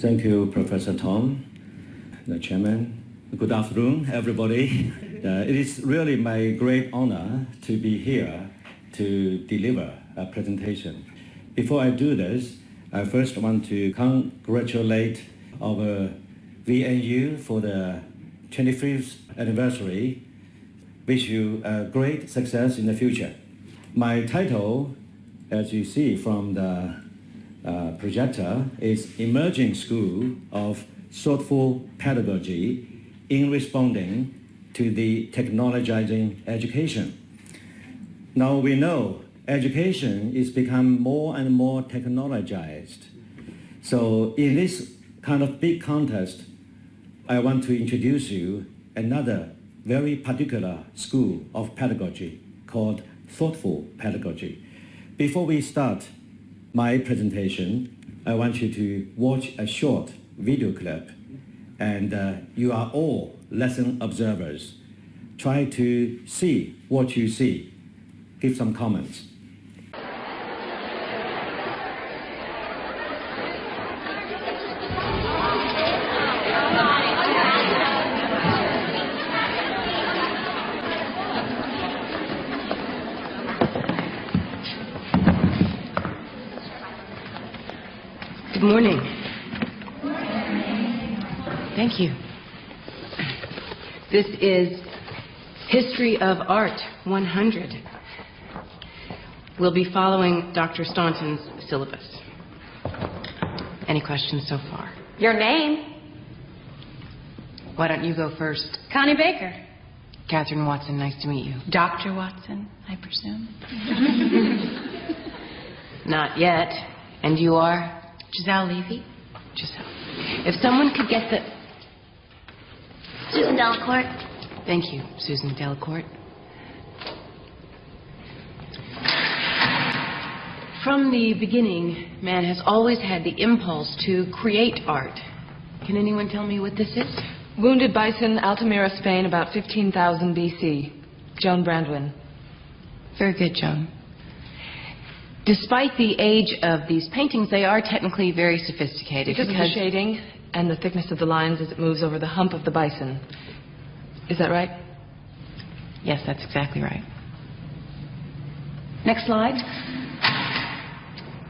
Thank you, Professor Tom, the chairman. Good afternoon, everybody. It is really my great honor to be here to deliver a presentation. Before I do this, I first want to congratulate our VNU for the 25th anniversary. Wish you a great success in the future. My title, as you see from the projector, is Emerging School of Thoughtful Pedagogy in Responding to the Technologizing Education. Now we know education is become more and more technologized. So in this kind of big context, I want to introduce you another very particular school of pedagogy called Thoughtful Pedagogy. Before we start my presentation, I want you to watch a short video clip, and you are all lesson observers. Try to see what you see. Give some comments. Good morning. Thank you. This is History of Art 100. We'll be following Dr. Staunton's syllabus. Any questions so far? Your name? Why don't you go first? Connie Baker. Catherine Watson, nice to meet you. Dr. Watson, I presume. Not yet. And you are? Giselle Levy. Giselle. If someone could get the... Susan Delacourt. Thank you, Susan Delacourt. From the beginning, man has always had the impulse to create art. Can anyone tell me what this is? Wounded Bison, Altamira, Spain, about 15,000 BC. Joan Brandwin. Very good, Joan. Despite the age of these paintings, they are technically very sophisticated. Because of the shading and the thickness of the lines as it moves over the hump of the bison. Is that right? Yes, that's exactly right. Next slide.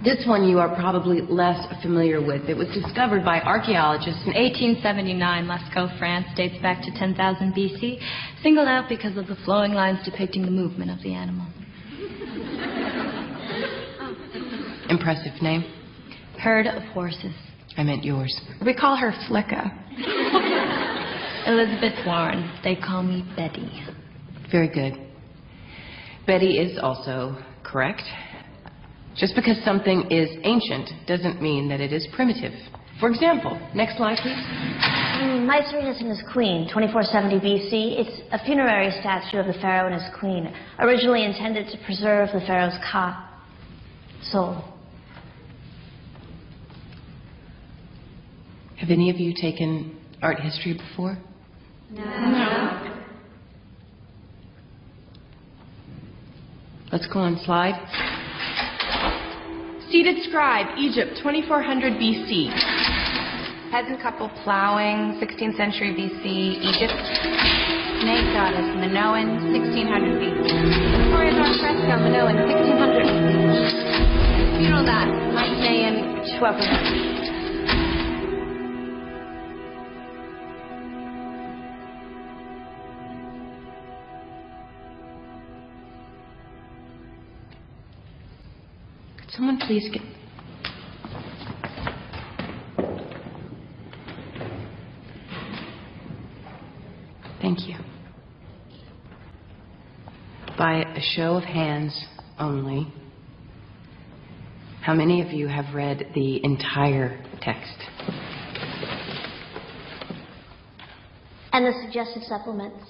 This one you are probably less familiar with. It was discovered by archaeologists In 1879, Lascaux, France, dates back to 10,000 BC, singled out because of the flowing lines depicting the movement of the animal. Impressive name. Herd of horses. I meant yours. We call her Flicka. Elizabeth Warren. They call me Betty. Very good. Betty is also correct. Just because something is ancient doesn't mean that it is primitive. For example, next slide, please. My Serenus and his queen, 2470 BC. It's a funerary statue of the pharaoh and his queen, originally intended to preserve the pharaoh's soul. Have any of you taken art history before? No. Let's go on slide. Seated scribe, Egypt, 2400 BC. Peasant couple plowing, 16th century BC, Egypt. Snake goddess, Minoan, 1600 BC. Victoria's art fresco, Minoan, 1600 BC. Funeral dot, Mycenaean, 1200. Someone please get... Thank you. By a show of hands only, how many of you have read the entire text? And the suggested supplements.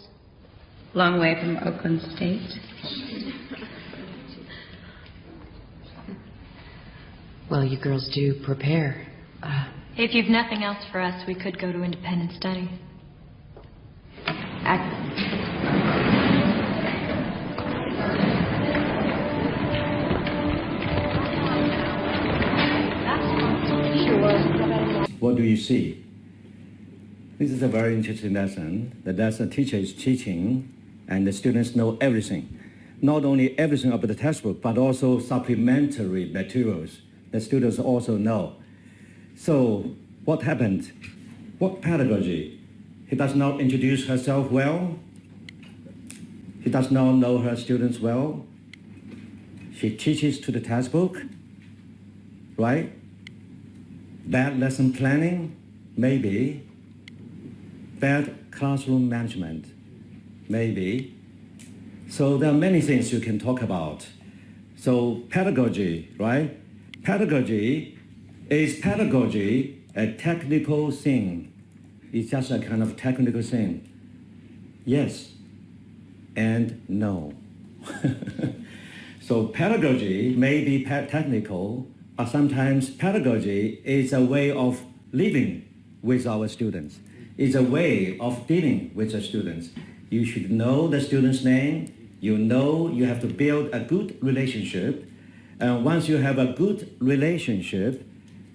Long way from Oakland State. Well, you girls do prepare. If you've nothing else for us, we could go to independent study. what do you see? This is a very interesting lesson. The teacher is teaching and the students know everything. Not only everything about the textbook, but also supplementary materials the students also know. So what happened? What pedagogy? He does not introduce herself well. He does not know her students well. She teaches to the textbook, right? Bad lesson planning, maybe. Bad classroom management, maybe. So there are many things you can talk about. So pedagogy, right? Pedagogy is a technical thing? It's just a kind of technical thing. Yes and no. So pedagogy may be technical, but sometimes pedagogy is a way of living with our students. It's a way of dealing with the students. You should know the student's name. You know you have to build a good relationship. And once you have a good relationship,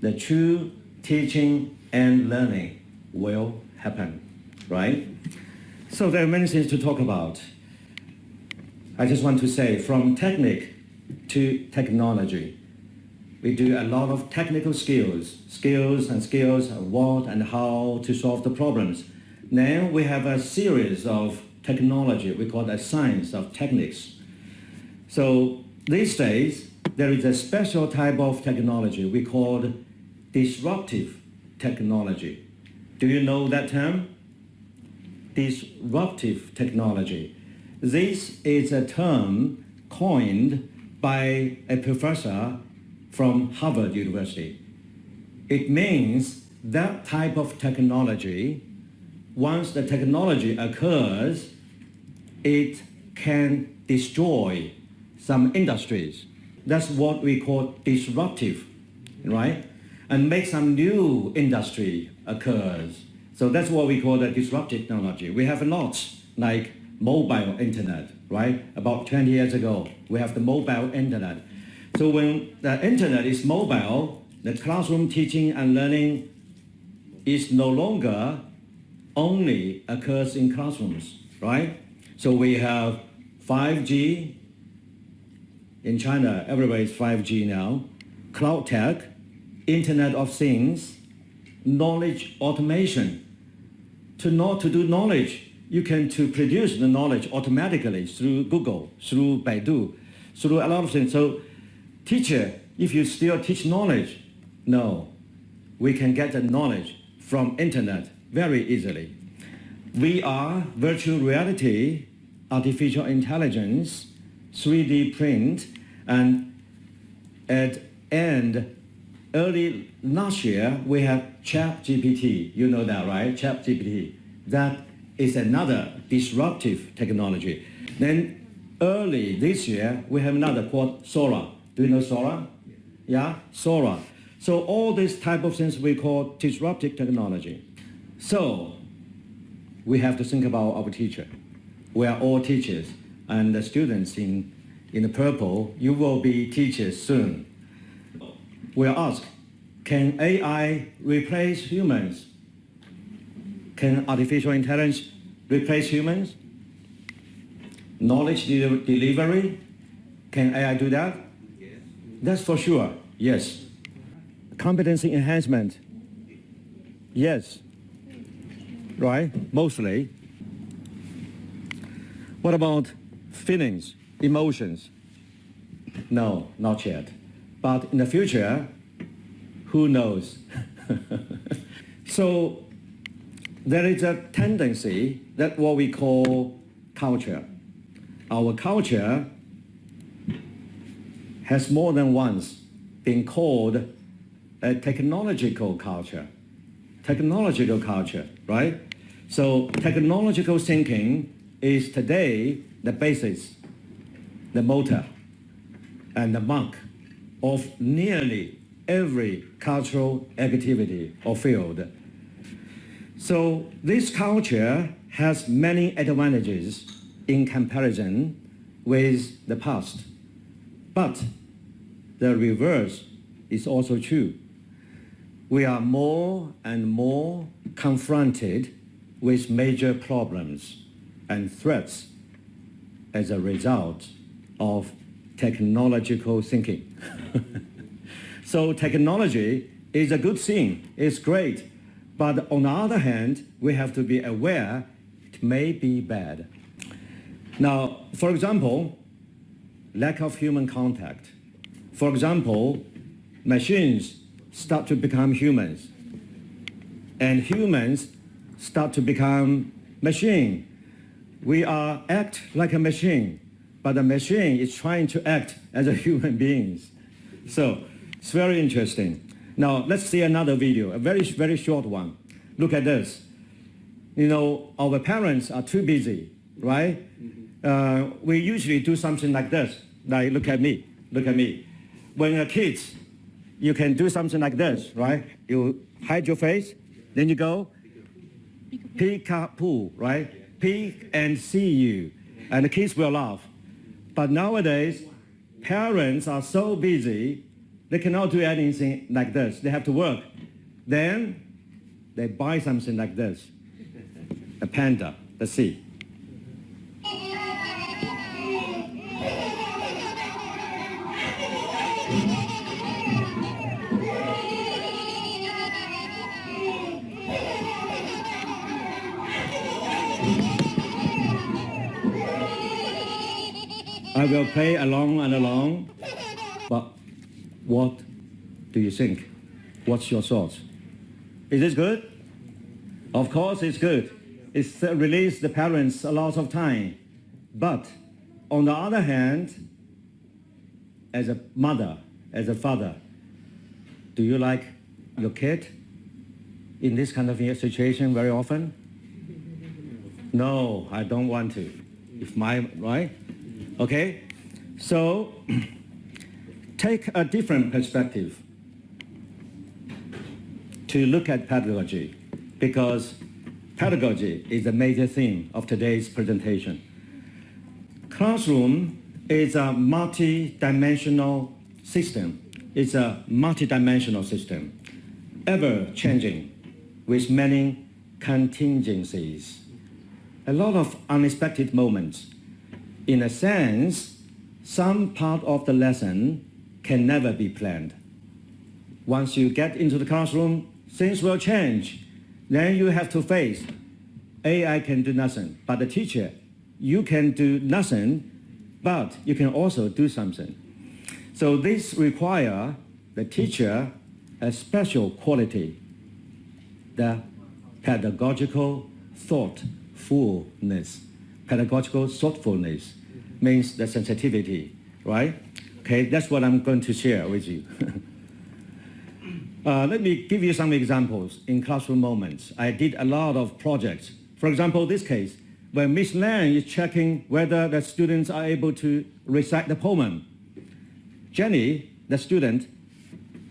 the true teaching and learning will happen, right? So there are many things to talk about. I just want to say, from technique to technology, we do a lot of technical skills of what and how to solve the problems. Then we have a series of technology, we call that science of techniques. So these days, there is a special type of technology we call disruptive technology. Do you know that term? Disruptive technology. This is a term coined by a professor from Harvard University. It means that type of technology, once the technology occurs, it can destroy some industries. That's what we call disruptive, right? And make some new industry occurs. So that's what we call the disruptive technology. We have lots like mobile internet, right? About 20 years ago, we have the mobile internet. So when the internet is mobile, the classroom teaching and learning is no longer only occurs in classrooms, right? So we have 5G. In China, everybody is 5G now. Cloud tech, Internet of Things, knowledge automation. To do knowledge, you can to produce the knowledge automatically through Google, through Baidu, through a lot of things. So teacher, if you still teach knowledge, no, we can get the knowledge from internet very easily. VR, virtual reality, artificial intelligence, 3D print, and at end, early last year, we have ChatGPT. You know that, right? ChatGPT. That is another disruptive technology. Then early this year, we have another called Sora. Do you know Sora? Yeah, Sora. So all these type of things we call disruptive technology. So we have to think about our teacher. We are all teachers, and the students in the purple, you will be teachers soon. We are asked, can AI replace humans? Can artificial intelligence replace humans? Knowledge delivery, can AI do that? Yes. That's for sure, yes. Competency enhancement, yes. Right, mostly. What about feelings, emotions? No, not yet. But in the future, who knows? So there is a tendency that what we call culture. Our culture has more than once been called a technological culture. Technological culture, right? So technological thinking is today the basis, the motor, and the mark of nearly every cultural activity or field. So this culture has many advantages in comparison with the past. But the reverse is also true. we are more and more confronted with major problems and threats as a result of technological thinking. So technology is a good thing, it's great, but on the other hand, we have to be aware it may be bad. Now, for example, lack of human contact. For example, machines start to become humans, and humans start to become machine. We are act like a machine, but the machine is trying to act as a human beings. So it's very interesting. Now let's see another video, a very, very short one. Look at this. You know, our parents are too busy, right? We usually do something like this. Like, look at me, look at me. When you're kids, you can do something like this, right? You hide your face, then you go, peek-a-poo, right? Peek and see you, and the kids will laugh. But nowadays, parents are so busy, they cannot do anything like this. They have to work. Then they buy something like this, a panda. Let's see. I will play along and along, but what do you think? What's your thoughts? Is this good? Of course it's good. It's released the parents a lot of time. But on the other hand, as a mother, as a father, do you like your kid in this kind of situation very often? No, I don't want to. Right? Okay? So, take a different perspective to look at pedagogy, because pedagogy is a major theme of today's presentation. Classroom is a multi-dimensional system. It's a multi-dimensional system, ever-changing, with many contingencies, a lot of unexpected moments. In a sense, some part of the lesson can never be planned. Once you get into the classroom, things will change. Then you have to face, AI can do nothing, but the teacher, you can do nothing, but you can also do something. So this requires the teacher a special quality, the pedagogical thoughtfulness. Pedagogical thoughtfulness means the sensitivity, right? Okay, that's what I'm going to share with you. Let me give you some examples in classroom moments. I did a lot of projects. For example, this case, where Miss Lang is checking whether the students are able to recite the poem. Jenny, the student,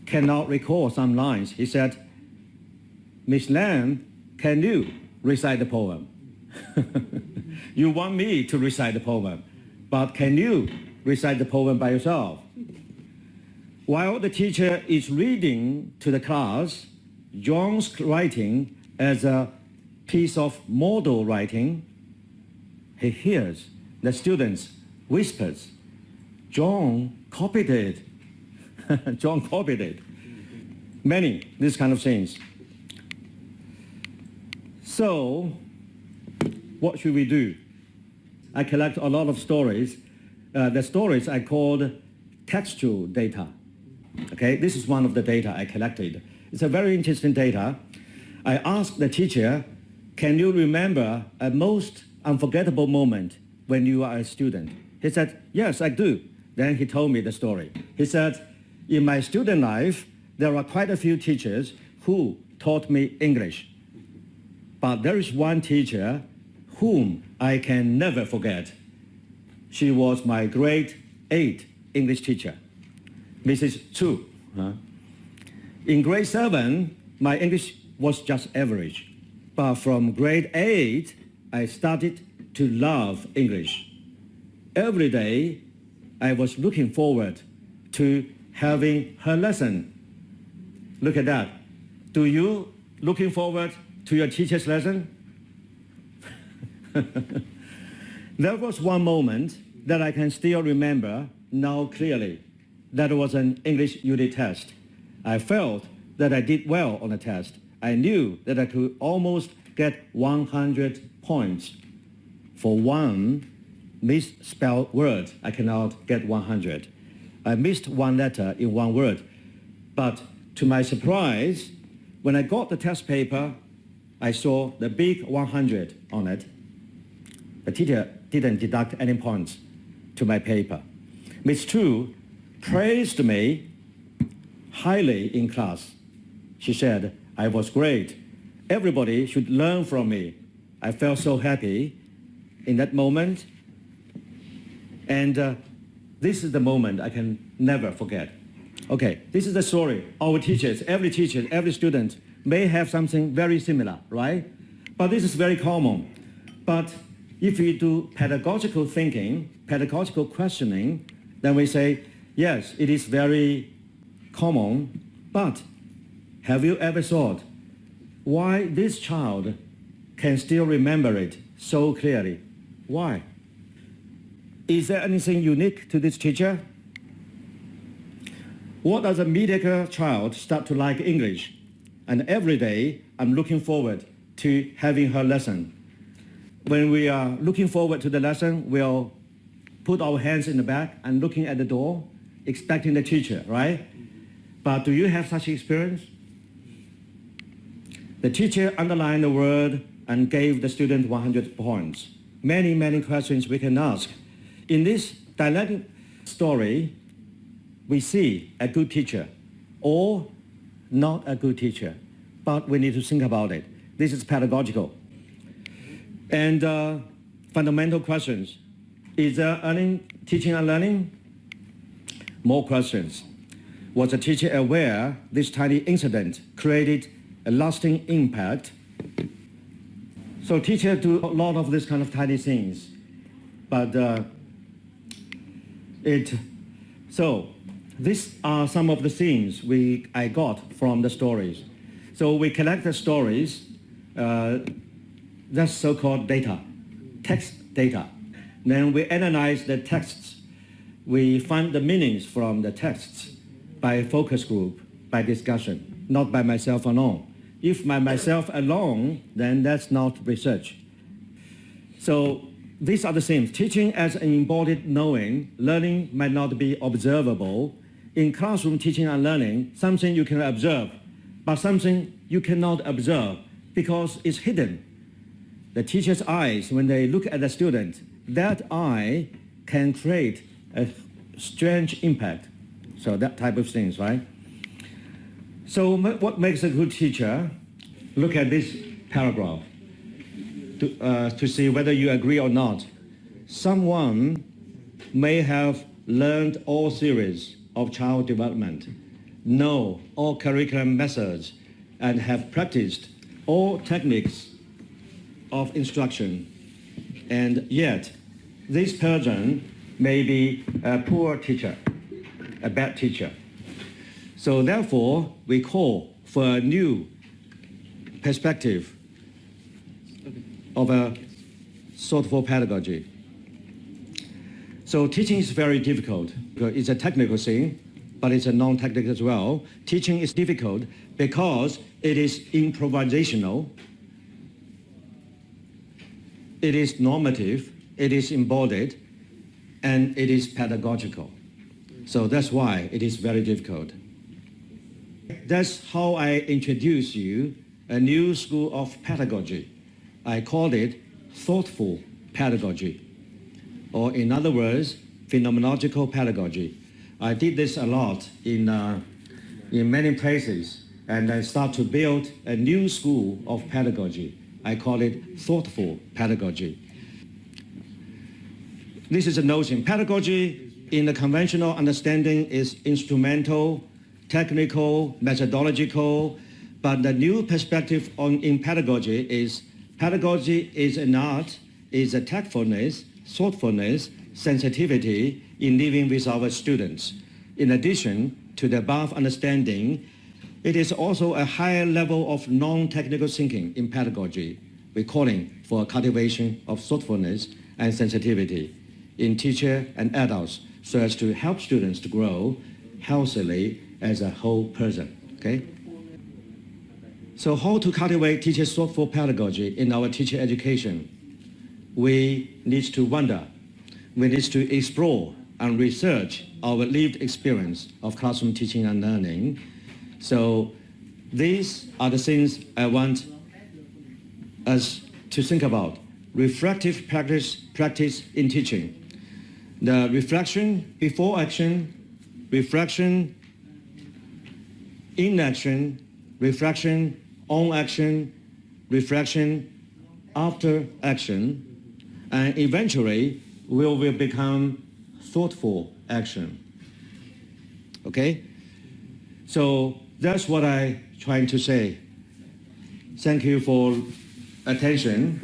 cannot recall some lines. He said, Miss Lang, can you recite the poem? You want me to recite the poem, but can you recite the poem by yourself? While the teacher is reading to the class, John's writing as a piece of model writing, he hears the students whispers, John copied it. John copied it. Many, these kind of things. So, what should we do? I collect a lot of stories. The stories I called textual data. Okay, this is one of the data I collected. It's a very interesting data. I asked the teacher, can you remember a most unforgettable moment when you are a student? He said, yes, I do. Then he told me the story. He said, in my student life, there are quite a few teachers who taught me English. But there is one teacher whom I can never forget. She was my grade 8 English teacher, Mrs. Chu. In grade 7, my English was just average. But from grade 8, I started to love English. Every day, I was looking forward to having her lesson. Look at that. Do you looking forward to your teacher's lesson? There was one moment that I can still remember now clearly. That was an English unit test. I felt that I did well on the test. I knew that I could almost get 100 points. For one misspelled word, I cannot get 100. I missed one letter in one word. But to my surprise, when I got the test paper, I saw the big 100 on it. The teacher didn't deduct any points to my paper. Miss Chu praised me highly in class. She said, I was great. Everybody should learn from me. I felt so happy in that moment. And this is the moment I can never forget. Okay, this is the story. Our teachers, every teacher, every student may have something very similar, right? But this is very common. But if we do pedagogical thinking, pedagogical questioning, then we say, yes, it is very common, but have you ever thought why this child can still remember it so clearly? Why? Is there anything unique to this teacher? What does a mediocre child start to like English? And every day, I'm looking forward to having her lesson. When we are looking forward to the lesson, we'll put our hands in the back and looking at the door, expecting the teacher, right? But do you have such experience? The teacher underlined the word and gave the student 100 points. Many, many questions we can ask. In this dialectic story, we see a good teacher or not a good teacher, but we need to think about it. This is pedagogical. And fundamental questions. Is there teaching and learning? More questions. Was the teacher aware this tiny incident created a lasting impact? So teachers do a lot of this kind of tiny things, but so these are some of the themes I got from the stories. So we collect the stories, that's so-called data, text data. Then we analyze the texts. We find the meanings from the texts by focus group, by discussion, not by myself alone. If by myself alone, then that's not research. So these are the themes. Teaching as an embodied knowing, learning might not be observable. In classroom teaching and learning, something you can observe, but something you cannot observe because it's hidden. The teacher's eyes, when they look at the student, that eye can create a strange impact. So that type of things, right? So what makes a good teacher? Look at this paragraph to see whether you agree or not. Someone may have learned all theories of child development, know all curriculum methods, and have practiced all techniques of instruction. And yet, this person may be a poor teacher, a bad teacher. So therefore, we call for a new perspective of a thoughtful pedagogy. So teaching is very difficult. It's a technical thing, but it's a non-technical as well. Teaching is difficult because it is improvisational, it is normative, it is embodied, and it is pedagogical. So that's why it is very difficult. That's how I introduce you a new school of pedagogy. I called it thoughtful pedagogy, or in other words, phenomenological pedagogy. I did this a lot in many places, and I start to build a new school of pedagogy. I call it thoughtful pedagogy. This is a notion. Pedagogy, in the conventional understanding, is instrumental, technical, methodological, but the new perspective in pedagogy is an art, is a tactfulness, thoughtfulness, sensitivity in living with our students. In addition to the above understanding, It is also a higher level of non-technical thinking in pedagogy. We're calling for a cultivation of thoughtfulness and sensitivity in teachers and adults so as to help students to grow healthily as a whole person, okay? So how to cultivate teachers' thoughtful pedagogy in our teacher education? We need to wonder. We need to explore and research our lived experience of classroom teaching and learning. So these are the things I want us to think about. Reflective practice in teaching. The reflection before action, reflection in action, reflection on action, reflection after action, and eventually we will become thoughtful action. Okay? So that's what I'm trying to say. Thank you for attention.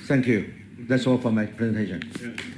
Thank you. That's all for my presentation. Yeah.